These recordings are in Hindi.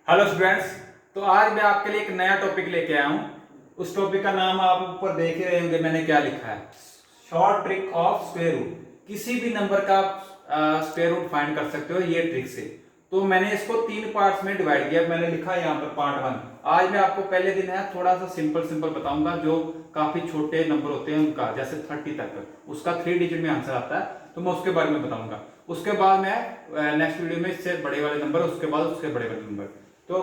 Hello students. तो आज मैं आपके लिए एक नया टॉपिक लेके आया हूँ। उस टॉपिक का नाम आप ऊपर देख ही रहे होंगे, मैंने क्या लिखा है, short trick of square root. किसी भी नंबर का आप स्क्वायर रूट फाइंड कर सकते हो ये ट्रिक से। तो मैंने इसको 3 पार्ट्स में डिवाइड किया। मैंने लिखा है यहाँ पर पार्ट 1। आज मैं आपको पहले दिन है थोड़ा सा सिंपल सिंपल बताऊंगा, जो काफी छोटे नंबर होते हैं उनका, जैसे 30 तक उसका 3 डिजिट में आंसर आता है, तो मैं उसके बारे में बताऊंगा। उसके बाद मैं नेक्स्ट वीडियो में इससे बड़े वाले नंबर, उसके बाद उसके बड़े वाले नंबर। तो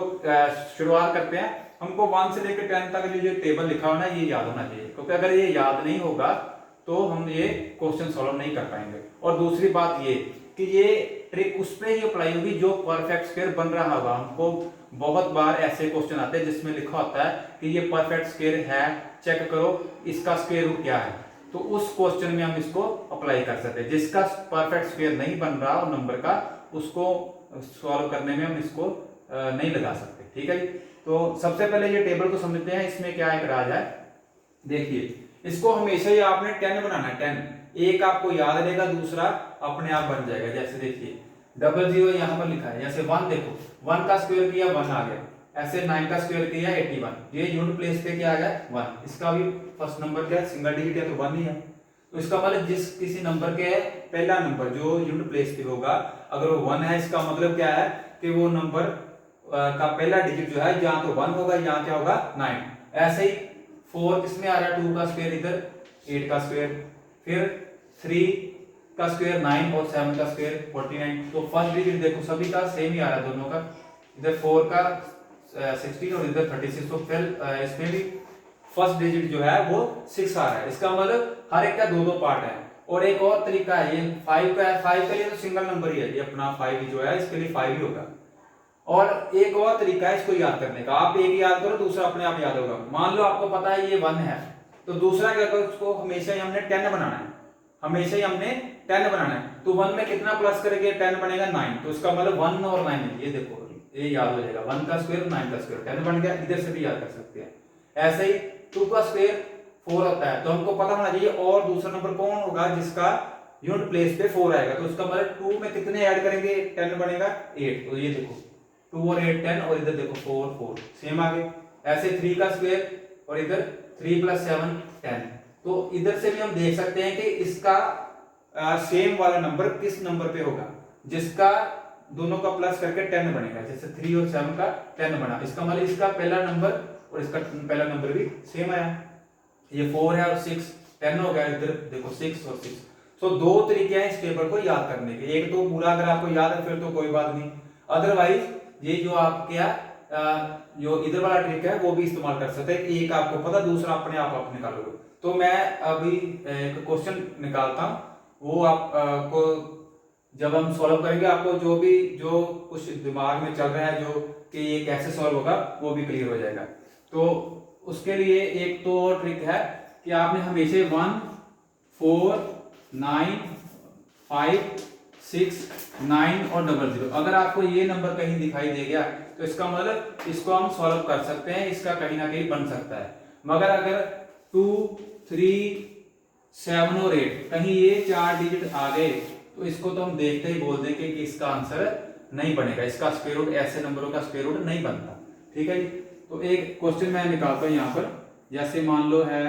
शुरुआत करते हैं। हमको 1 से लेकर 10 तक जो टेबल लिखा हुआ ना, ये याद होना चाहिए, क्योंकि अगर ये याद नहीं होगा तो हम ये क्वेश्चन सॉल्व नहीं कर पाएंगे। और दूसरी बात ये कि ये ट्रिक उस पर ही अप्लाई होगी जो परफेक्ट स्क्वायर बन रहा होगा। हमको बहुत बार ऐसे क्वेश्चन आते हैं जिसमें लिखा होता है कि ये परफेक्ट स्क्वायर है, चेक करो इसका स्क्वायर रूट क्या है। तो उस क्वेश्चन में हम इसको अप्लाई कर सकते हैं। जिसका परफेक्ट स्क्वायर नहीं बन रहा और नंबर का, उसको सॉल्व करने में हम इसको नहीं लगा सकते। ठीक है जी। तो सबसे पहले ये टेबल को समझते हैं, इसमें क्या एक राज है। देखिए, इसको हमेशा ही आपने 10 बनाना है। 10 एक आपको याद रहेगा, दूसरा अपने आप बन जाएगा। जैसे देखिए 00 यहाँ पर लिखा है, जैसे 1 देखो, 1 का स्क्वायर किया 1 आ गया, ऐसे 9 का स्क्वायर किया 81, ये यूनिट प्लेस पे क्या आ गया 1। इसका भी फर्स्ट नंबर क्या है, सिंगल डिजिट है तो 1 ही है। तो इसका मतलब जिस किसी नंबर के पहला नंबर जो यूनिट प्लेस पे होगा, अगर वो 1 है, इसका मतलब क्या है कि वो नंबर का पहला डिजिट जो है या तो 1 होगा या क्या होगा 9। ऐसे ही 4 किसमें आ रहा है, 2 का स्क्वायर इधर, 8 का स्क्वायर, फिर 3 का स्क्वायर 9 और 7 का स्क्वायर 49। तो फर्स्ट डिजिट देखो सभी का सेम ही आ रहा है दोनों का, इधर 4 का 16 और इधर 36। तो फिर इसमें भी फर्स्ट डिजिट जो है वो 6 आ रहा है। इसका मतलब हर एक का दो दो पार्ट है। और एक और तरीका है, ये 5 का है, 5 के लिए तो सिंगल नंबर ही है, ये अपना 5 जो है इसके लिए 5 ही होगा। और एक और तरीका है इसको याद करने का, आप एक याद करो दूसरा अपने आप याद होगा। मान लो आपको पता है ये 1 है, तो दूसरा क्या करो, उसको हमेशा ही हमने 10 बनाना है, हमेशा ही हमने 10 बनाना है। तो 1 में कितना प्लस करेंगे, 10 बनेगा 9। तो इसका मतलब 1 और 9 है, ये देखो ये याद हो जाएगा। 1 का स्क्वायर 9 का स्क्वायर 10 बन गया, इधर से भी याद कर सकते हैं। ऐसे ही 2 का स्क्वायर 4 होता है, तो हमको पता होना चाहिए और दूसरा नंबर कौन होगा जिसका यूनिट प्लेस पे 4 आएगा। तो उसका मतलब 2 में कितने ऐड करेंगे, 10 बनेगा 8। तो ये देखो 2 और 8 10, और इधर देखो 4 4 सेम आ गए। ऐसे 3 का स्क्वायर और इधर 3 + 7 10। तो इधर से भी हम देख सकते हैं कि इसका सेम वाला नंबर किस नंबर पे होगा जिसका दोनों का प्लस करके 10 बनेगा। जैसे 3 और 7 का 10 बना, इसका मतलब इसका पहला नंबर और इसका पहला नंबर भी सेम आया। ये 4 है और 6 10 हो गया, इधर देखो 6 और 6। तो दो तरीके हैं इस टेबल को याद करने के। एक तो पूरा अगर आपको याद है फिर तो कोई बात नहीं, अदरवाइज ये जो आप क्या जो इधर वाला ट्रिक है वो भी इस्तेमाल कर सकते हैं। एक आपको पता, दूसरा अपने आप निकालोगे। तो मैं अभी एक क्वेश्चन निकालता हूं, वो आपको जब हम सॉल्व करेंगे आपको जो कुछ दिमाग में चल रहा है जो कि ये कैसे सॉल्व होगा वो भी क्लियर हो जाएगा। तो उसके लिए एक तो ट्रिक है कि आपने हमेशा 1 4 9 5 6 9 और 00, अगर आपको ये नंबर कहीं दिखाई दे गया तो इसका मतलब इसको हम सॉल्व कर सकते हैं, इसका कहीं ना कहीं बन सकता है। मगर अगर 2 3 7 और 8 कहीं ये 4 डिजिट आ गए तो इसको तो हम देखते ही बोल देंगे कि इसका आंसर नहीं बनेगा, इसका स्क्वायर रूट, ऐसे नंबरों का स्क्वायर रूट नहीं बनता। ठीक है जी। तो एक क्वेश्चन मैं निकालता हूं यहां पर, जैसे मान लो है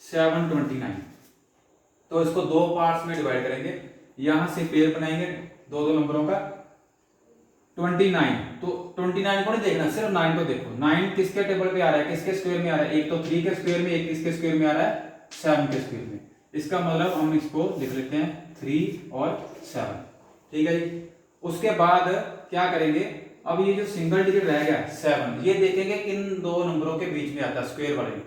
729। तो इसको दो पार्ट्स में डिवाइड करेंगे, यहां से पेयर बनाएंगे दो दो नंबरों का। 29, तो 29 को नहीं देखना, सिर्फ 9 को देखो। 9 किसके टेबल पे आ रहा है, किसके स्क्वायर में आ रहा है, एक तो 3 के स्क्वायर में, एक किसके स्क्वायर में आ रहा है 7 के स्क्वायर में। इसका मतलब हम इसको लिख लेते हैं 3 और 7। ठीक है जी। उसके बाद क्या करेंगे, अब ये जो सिंगल डिजिट रह गया 7, ये देखेंगे किन दो नंबरों के बीच में आता है स्क्वायर वाले में।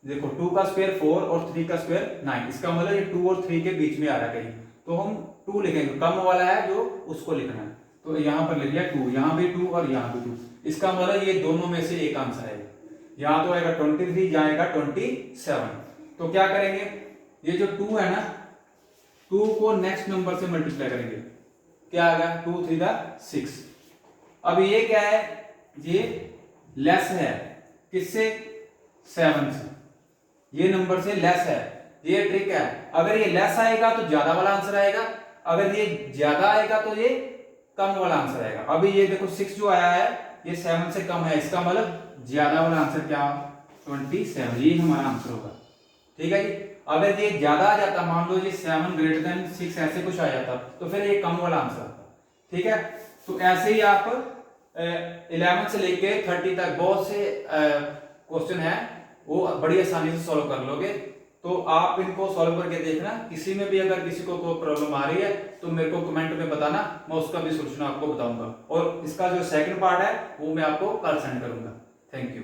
देखो 2 का स्क्वायर 4 और 3 का स्क्वायर 9, इसका मतलब ये 2 और 3 के बीच में आ रहा है कहीं, तो हम 2 लिखेंगे, कम वाला है जो उसको लिखना है। तो यहां पर लिख लिया 2, यहां भी 2 और यहां भी 2। इसका मतलब ये दोनों में से एक आंसर है, यहां तो आएगा 23 या आएगा 27। तो क्या करेंगे, ये जो 2 है ना, 2 को नेक्स्ट नंबर से मल्टीप्लाई करेंगे, क्या आ गया 2 3 6। अब ये क्या है, ये लेस है किससे, 7 से, ये नंबर से लेस है। ये ट्रिक है, अगर ये लेस आएगा तो ज्यादा वाला आंसर आएगा, अगर ये ज्यादा आएगा तो ये कम वाला आंसर आएगा। अभी ये देखो 6 जो आया है ये 7 से कम है, इसका मतलब ज्यादा वाला आंसर क्या, 27, ये हमारा आंसर होगा। ठीक है जी। अगर ये ज्यादा आ जाता, मान लो ये 7 ग्रेटर देन 6 ऐसे कुछ आ जाता, तो फिर ये कम वाला आंसर आता। ठीक है, तो ऐसे ही आप 11 से लेके 30 तक बहुत से क्वेश्चन है, वो बड़ी आसानी से सॉल्व कर लोगे। तो आप इनको सॉल्व करके देखना, किसी में भी अगर किसी को कोई प्रॉब्लम आ रही है तो मेरे को कमेंट में बताना, मैं उसका भी सोल्यूशन आपको बताऊंगा। और इसका जो सेकंड पार्ट है वो मैं आपको कल सेंड करूंगा। Thank you.